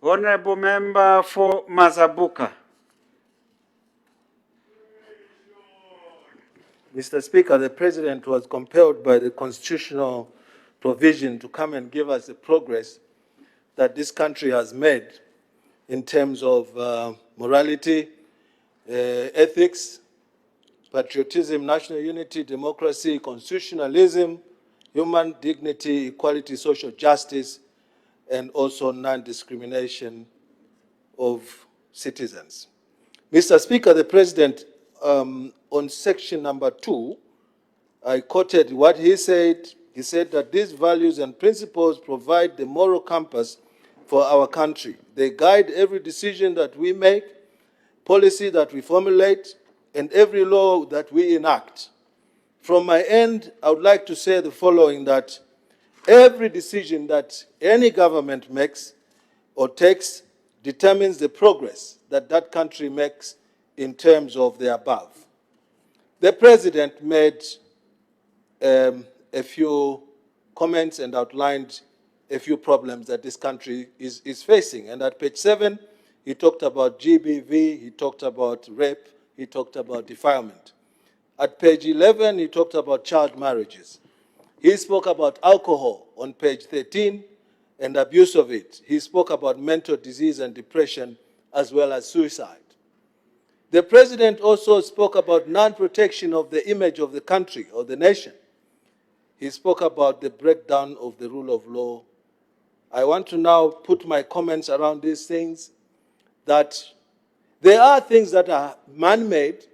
Honorable Member for Mazabuka. Mr. Speaker, the President was compelled by the constitutional provision to come and give us the progress that this country has made in terms of morality, ethics, patriotism, national unity, democracy, constitutionalism, human dignity, equality, social justice, and also non-discrimination of citizens. Mr. Speaker, the President, on section number 2, I quoted what he said. He said that these values and principles provide the moral compass for our country. They guide every decision that we make, policy that we formulate, and every law that we enact. From my end, I would like to say the following, that every decision that any government makes or takes determines the progress that that country makes in terms of the above. The President made a few comments and outlined a few problems that this country is facing. And at page 7, he talked about GBV, he talked about rape, he talked about defilement. At page 11, he talked about child marriages. He spoke about alcohol on page 13 and abuse of it. He spoke about mental disease and depression as well as suicide. The President also spoke about non-protection of the image of the country or the nation. He spoke about the breakdown of the rule of law. I want to now put my comments around these things, that there are things that are man-made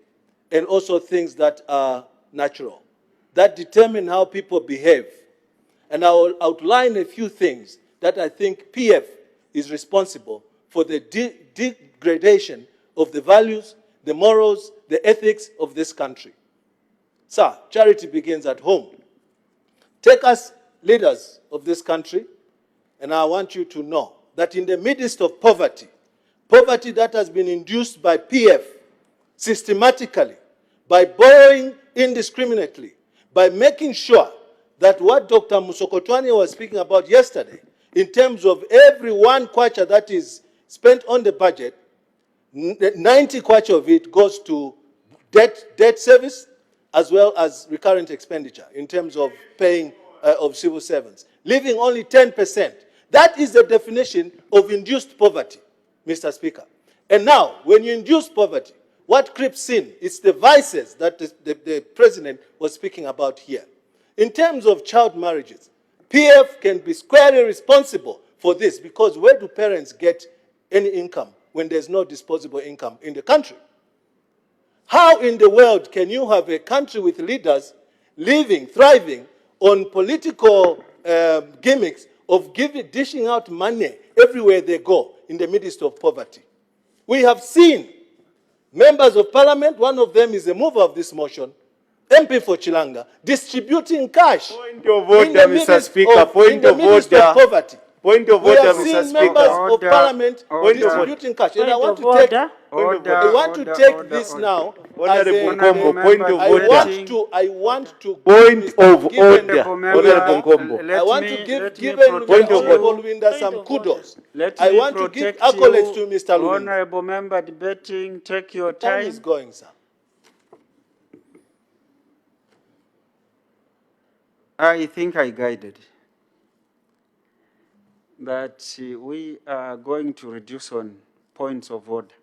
and also things that are natural, that determine how people behave. And I will outline a few things that I think PF is responsible for the degradation of the values, the morals, the ethics of this country. Sir, charity begins at home. Take us, leaders of this country, and I want you to know that in the midst of poverty, poverty that has been induced by PF systematically, by borrowing indiscriminately, by making sure that what Dr. Musokotwane was speaking about yesterday, in terms of every 1 kwacha that is spent on the budget, 90 kwacha of it goes to debt service as well as recurrent expenditure in terms of paying of civil servants, leaving only 10%. That is the definition of induced poverty, Mr. Speaker. And now, when you induce poverty, what creeps in is the vices that the President was speaking about here. In terms of child marriages, PF can be squarely responsible for this, because where do parents get any income when there's no disposable income in the country? How in the world can you have a country with leaders living, thriving on political gimmicks of dishing out money everywhere they go in the midst of poverty? We have seen members of parliament, one of them is a mover of this motion, MP for Chilanga, distributing cash. Point of order, Mr. Speaker. Point of order. Poverty. Point of We order, have Mr. seen Speaker. members of parliament distributing cash. And I want to take this now as Honorable a Nkombo, point of order. I want to Point of order. Honorable Nkombo. I want to give Point of Honorable order. Luinda some kudos. Let I me want to give protect accolades you. to Mr. Luinda. Honorable Member debating, take your Time time. is going, sir. I think I guided that we are going to reduce on points of order,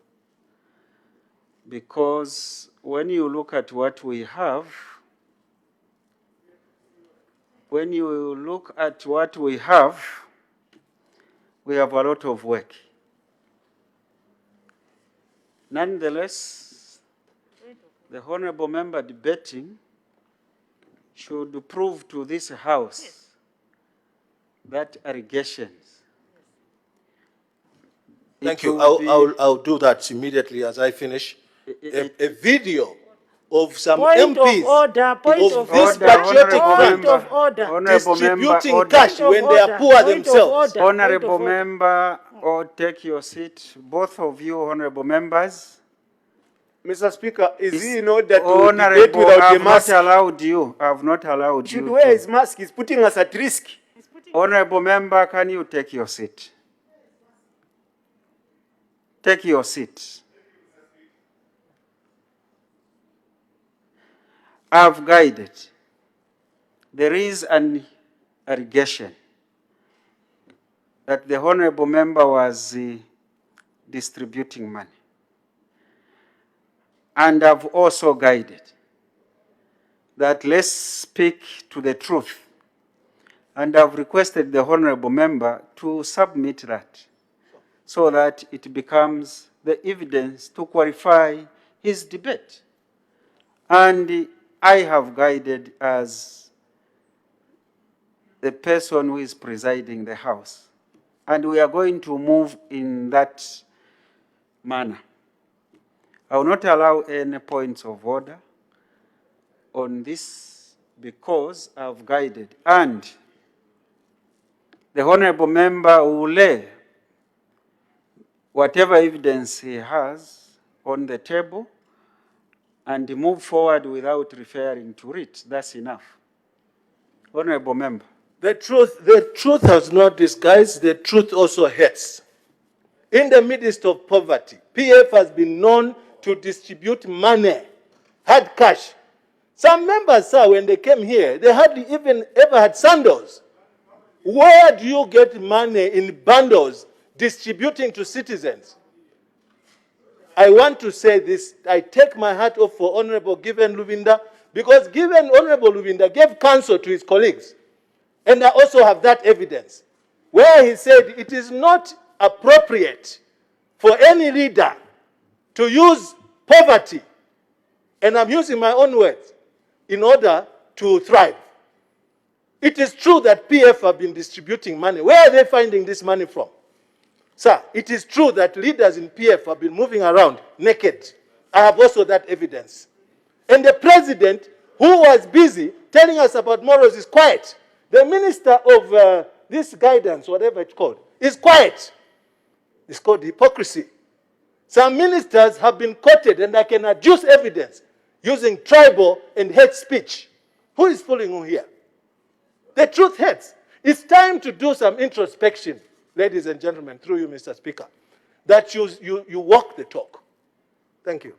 because when you look at what we have, we have a lot of work. Nonetheless, the Honorable Member debating should prove to this House that allegations. Thank you. I'll do that immediately as I finish. A video of some MPs of this patriotic front distributing cash when they are poor themselves. Honorable Member, or take your seat. Both of you, honorable members. Mr. Speaker, is he in order to debate without a mask? I have not allowed you. He should wear his mask. He's putting us at risk. Honorable Member, can you take your seat? take your seat. I've guided. There is an allegation that the honorable member was distributing money. And I've also guided that let's speak to the truth. And I've requested the honorable member to submit that so that it becomes the evidence to qualify his debate. And I have guided as the person who is presiding the House. And we are going to move in that manner. I will not allow any points of order on this because I've guided. And the honorable member will lay whatever evidence he has on the table and move forward without referring to it. That's enough. Honorable member. The truth has not disguised, the truth also hurts. In the midst of poverty, PF has been known to distribute money, hard cash. Some members, sir, when they came here, they hardly even ever had sandals. Where do you get money in bundles distributing to citizens? I want to say this. I take my hat off for Honorable Given Lubinda, because Honorable Lubinda gave counsel to his colleagues. And I also have that evidence, where he said it is not appropriate for any leader to use poverty, and I'm using my own words, in order to thrive. It is true that PF have been distributing money. Where are they finding this money from? Sir, it is true that leaders in PF have been moving around naked. I have also that evidence. And the president, who was busy telling us about morals, is quiet. The minister of this guidance, whatever it's called, is quiet. It's called hypocrisy. Some ministers have been quoted, and I can adduce evidence, using tribal and hate speech. Who is fooling who here? The truth hurts. It's time to do some introspection, ladies and gentlemen, through you, Mr. Speaker, that you walk the talk. Thank you.